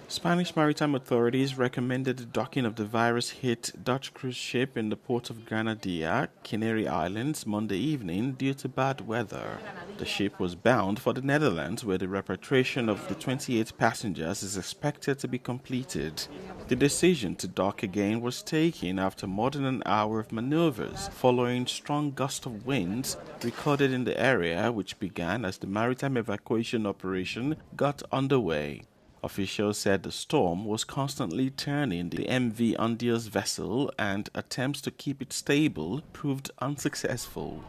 Spanish maritime authorities recommended the docking of the virus-hit Dutch cruise ship in the port of Granadilla, Canary Islands, Monday evening due to bad weather. The ship was bound for the Netherlands, where the repatriation of the 28 passengers is expected to be completed. The decision to dock again was taken after more than an hour of maneuvers following strong gusts of winds recorded in the area, which began as the maritime evacuation operation got underway. Officials said the storm was constantly turning the MV Undia's vessel and attempts to keep it stable proved unsuccessful.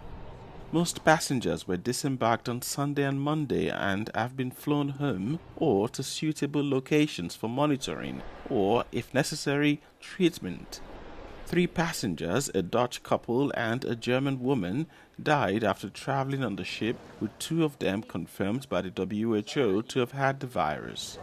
Most passengers were disembarked on Sunday and Monday and have been flown home or to suitable locations for monitoring or, if necessary, treatment. 3 passengers, a Dutch couple and a German woman, died after traveling on the ship, with 2 of them confirmed by the WHO to have had the virus.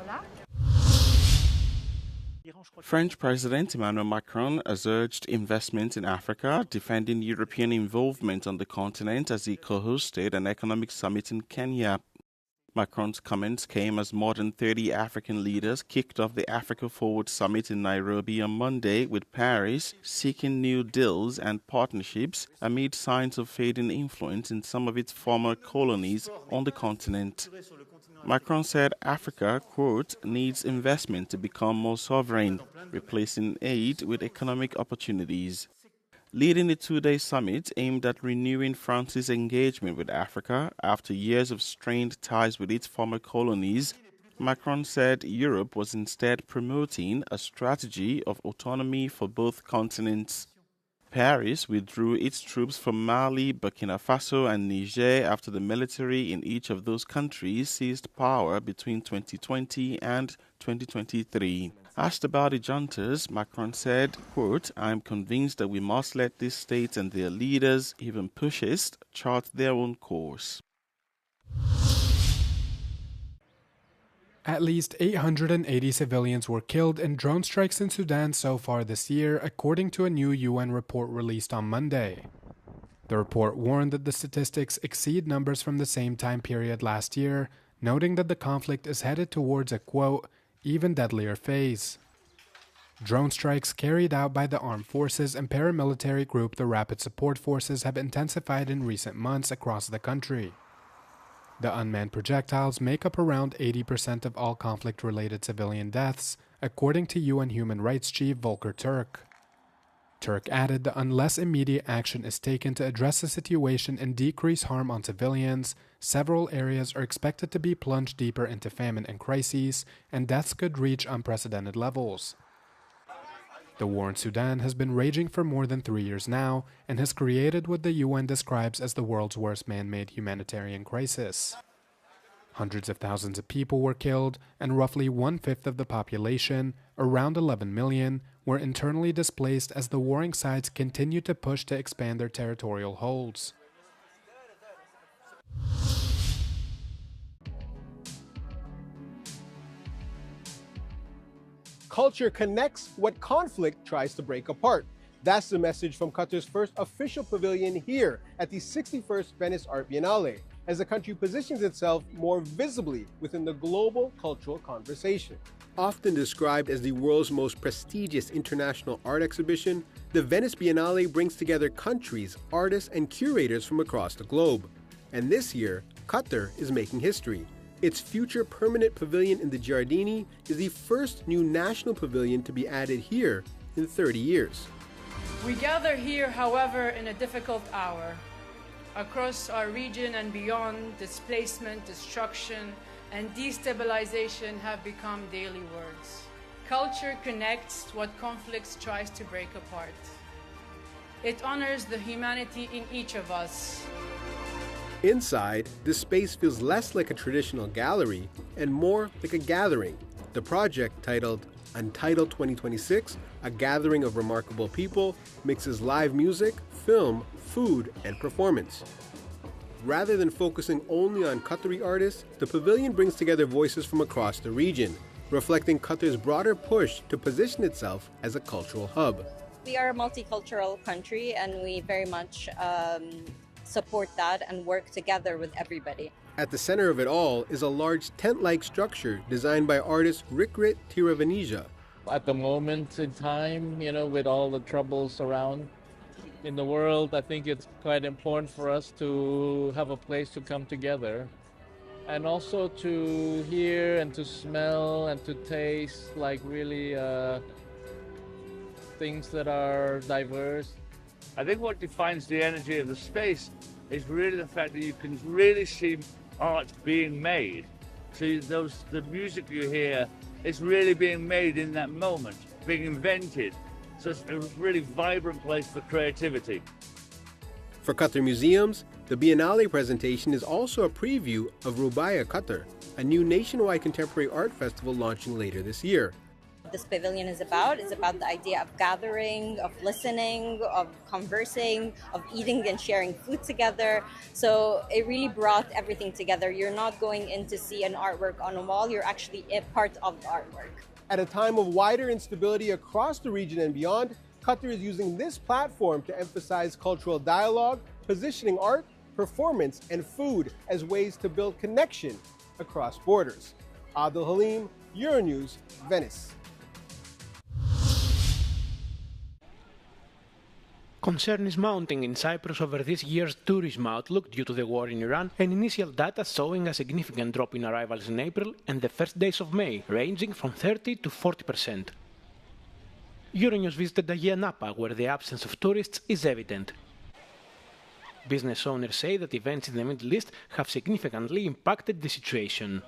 French President Emmanuel Macron has urged investment in Africa, defending European involvement on the continent as he co-hosted an economic summit in Kenya. Macron's comments came as more than 30 African leaders kicked off the Africa Forward Summit in Nairobi on Monday, with Paris seeking new deals and partnerships amid signs of fading influence in some of its former colonies on the continent. Macron said Africa, quote, needs investment to become more sovereign, replacing aid with economic opportunities. Leading the 2-day summit aimed at renewing France's engagement with Africa after years of strained ties with its former colonies, Macron said Europe was instead promoting a strategy of autonomy for both continents. Paris withdrew its troops from Mali, Burkina Faso, and Niger after the military in each of those countries seized power between 2020 and 2023. Asked about the juntas, Macron said, quote, I'm convinced that we must let these states and their leaders, even pushists, chart their own course. At least 880 civilians were killed in drone strikes in Sudan so far this year, according to a new UN report released on Monday. The report warned that the statistics exceed numbers from the same time period last year, noting that the conflict is headed towards a, quote, even deadlier phase. Drone strikes carried out by the armed forces and paramilitary group the Rapid Support Forces have intensified in recent months across the country. The unmanned projectiles make up around 80% of all conflict-related civilian deaths, according to UN Human Rights Chief Volker Turk. Turk added that unless immediate action is taken to address the situation and decrease harm on civilians, several areas are expected to be plunged deeper into famine and crises, and deaths could reach unprecedented levels. The war in Sudan has been raging for more than 3 years now and has created what the UN describes as the world's worst man-made humanitarian crisis. Hundreds of thousands of people were killed, and roughly 1/5 of the population, around 11 million, were internally displaced as the warring sides continue to push to expand their territorial holds. Culture connects what conflict tries to break apart. That's the message from Qatar's first official pavilion here at the 61st Venice Art Biennale, as the country positions itself more visibly within the global cultural conversation. Often described as the world's most prestigious international art exhibition, the Venice Biennale brings together countries, artists, and curators from across the globe. And this year, Qatar is making history. Its future permanent pavilion in the Giardini is the first new national pavilion to be added here in 30 years. We gather here, however, in a difficult hour. Across our region and beyond, displacement, destruction, and destabilization have become daily words. Culture connects what conflicts tries to break apart. It honors the humanity in each of us. Inside, this space feels less like a traditional gallery and more like a gathering. The project, titled Untitled 2026, A Gathering of Remarkable People, mixes live music, film, food, and performance. Rather than focusing only on Qatari artists, the pavilion brings together voices from across the region, reflecting Qatar's broader push to position itself as a cultural hub. We are a multicultural country, and we very much support that and work together with everybody. At the center of it all is a large tent-like structure designed by artist Rikrit Tiravanija. At the moment in time, with all the troubles around in the world, I think it's quite important for us to have a place to come together and also to hear and to smell and to taste like really things that are diverse. I think what defines the energy of the space is really the fact that you can really see art being made. So the music you hear is really being made in that moment, being invented. So it's a really vibrant place for creativity. For Qatar museums, the Biennale presentation is also a preview of Rubaya Qatar, a new nationwide contemporary art festival launching later this year. This pavilion is about the idea of gathering, of listening, of conversing, of eating and sharing food together. So it really brought everything together. You're not going in to see an artwork on a wall, you're actually a part of the artwork. At a time of wider instability across the region and beyond, Qatar is using this platform to emphasize cultural dialogue, positioning art, performance, and food as ways to build connection across borders. Adil Halim, Euronews, Venice. Concern is mounting in Cyprus over this year's tourism outlook due to the war in Iran, and initial data showing a significant drop in arrivals in April and the first days of May, ranging from 30 to 40%. Euronews visited Ayia Napa, where the absence of tourists is evident. Business owners say that events in the Middle East have significantly impacted the situation.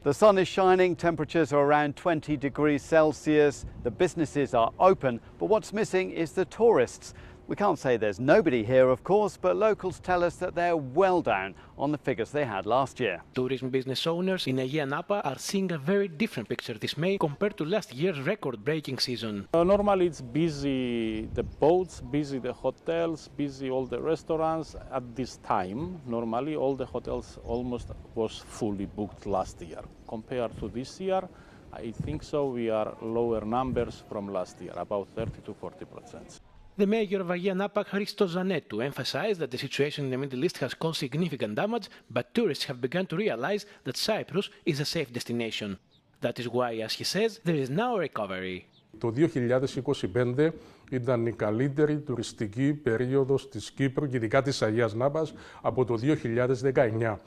The sun is shining, temperatures are around 20 degrees Celsius, the businesses are open, but what's missing is the tourists. We can't say there's nobody here, of course, but locals tell us that they're well down on the figures they had last year. Tourism business owners in Ayia Napa are seeing a very different picture this May compared to last year's record-breaking season. Normally it's busy, the boats, busy the hotels, busy all the restaurants. At this time, normally all the hotels almost was fully booked last year. Compared to this year, I think so we are lower numbers from last year, about 30 to 40%. The mayor of Ayia Napa, Christos Zanetou, emphasized that the situation in the Middle East has caused significant damage, but tourists have begun to realize that Cyprus is a safe destination. That is why, as he says, there is now a recovery. Το 2025 ήταν η καλύτερη τουριστική περίοδος της Κύπρου και ειδικά της Αγίας Νάπας από το 2019.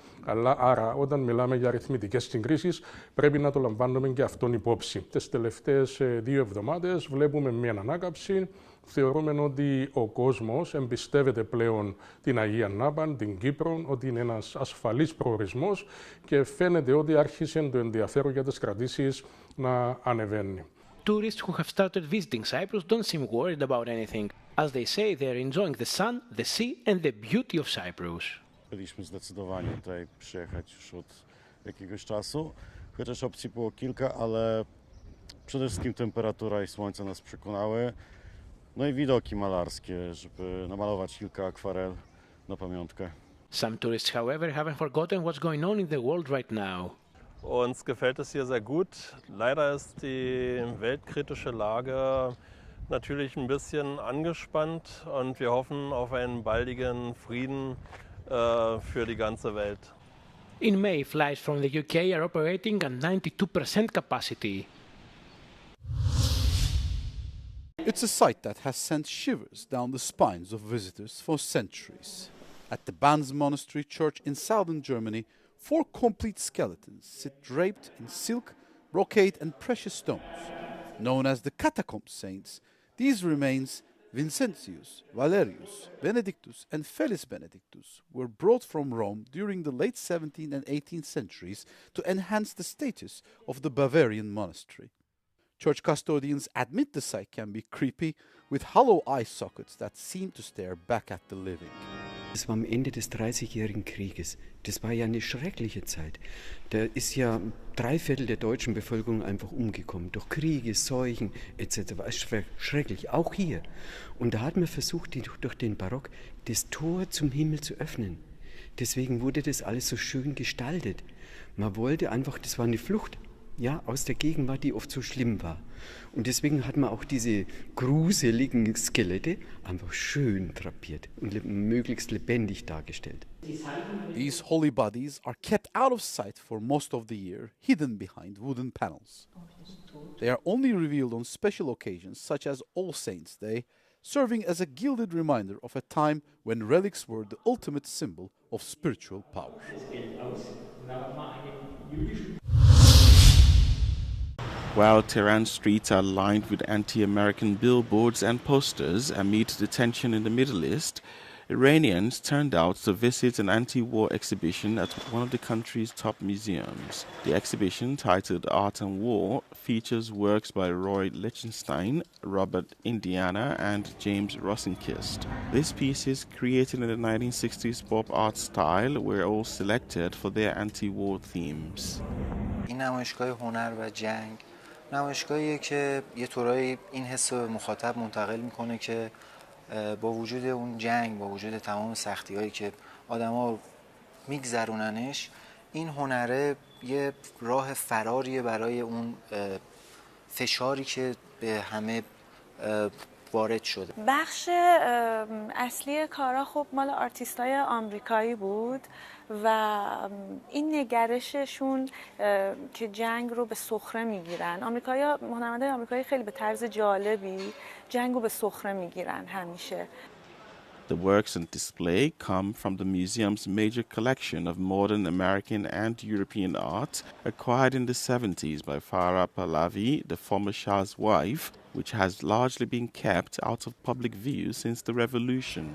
Άρα όταν μιλάμε για αριθμητικές συγκρίσεις πρέπει να το λαμβάνουμε και αυτόν υπόψη. Τις τελευταίες 2 εβδομάδες βλέπουμε μια ανάκαμψη. Θεωρούμε ότι ο κόσμος εμπιστεύεται πλέον την Αγία Νάπα, την Κύπρο, ότι είναι ένας ασφαλής προορισμός και φαίνεται ότι άρχισε το ενδιαφέρον για τις κρατήσεις να ανεβαίνει. Tourists who have started visiting Cyprus don't seem worried about anything, as they say they are enjoying the sun, the sea and the beauty of Cyprus. Byliśmy zdecydowanie tutaj przyjechać już od jakiegoś czasu, chociaż opcji było kilka, ale przede wszystkim temperatura i słońce nas przekonały. No i widoki malarskie, żeby namalować kilka akwarel na pamiątkę. Some tourists, however, haven't forgotten what's going on in the world right now. Uns gefällt es hier sehr gut. Leider ist die weltkritische Lage natürlich ein bisschen angespannt und wir hoffen auf einen baldigen Frieden für die ganze Welt. In May, flights from the UK are operating at 92% capacity. It's a sight that has sent shivers down the spines of visitors for centuries. At the Banz Monastery Church in southern Germany, 4 complete skeletons sit draped in silk, brocade and precious stones. Known as the catacomb saints, these remains, Vincentius, Valerius, Benedictus and Felis Benedictus, were brought from Rome during the late 17th and 18th centuries to enhance the status of the Bavarian monastery. Church custodians admit the sight can be creepy, with hollow eye sockets that seem to stare back at the living. Das war am Ende des 30-jährigen Krieges. Das war ja eine schreckliche Zeit. Da ist ja 3/4 der deutschen Bevölkerung einfach umgekommen. Durch Kriege, Seuchen etc. Schrecklich, auch hier. Und da hat man versucht, durch den Barock das Tor zum Himmel zu öffnen. Deswegen wurde das alles so schön gestaltet. Man wollte einfach, das war eine Flucht ja, aus der Gegenwart, die oft so schlimm war. Und deswegen hat man auch diese gruseligen Skelette einfach schön drapiert und möglichst lebendig dargestellt. These holy bodies are kept out of sight for most of the year, hidden behind wooden panels. They are only revealed on special occasions such as All Saints' Day, serving as a gilded reminder of a time when relics were the ultimate symbol of spiritual power. While Tehran streets are lined with anti-American billboards and posters amid the tension in the Middle East, Iranians turned out to visit an anti-war exhibition at one of the country's top museums. The exhibition, titled Art and War, features works by Roy Lichtenstein, Robert Indiana, and James Rosenkist. These pieces, created in the 1960s pop art style, were all selected for their anti-war themes. این نمایشگاه هنر و جنگ نمایشگاهیه که یه طورایی این حس رو به مخاطب منتقل میکنه که با وجود اون جنگ، با وجود تمام سختی‌هایی که آدم‌ها میگذروننش، این هنره یه راه فراریه برای اون فشاری که به همه وارد شده. بخش اصلی کارا خب مال آرتیستای آمریکایی بود و این نگرششون که جنگ رو به سخره میگیرن. هنرمندای آمریکایی خیلی به طرز جالبی جنگ رو به سخره میگیرن همیشه. The works on display come from the museum's major collection of modern American and European art acquired in the 70s by Farah Pahlavi, the former Shah's wife, which has largely been kept out of public view since the revolution.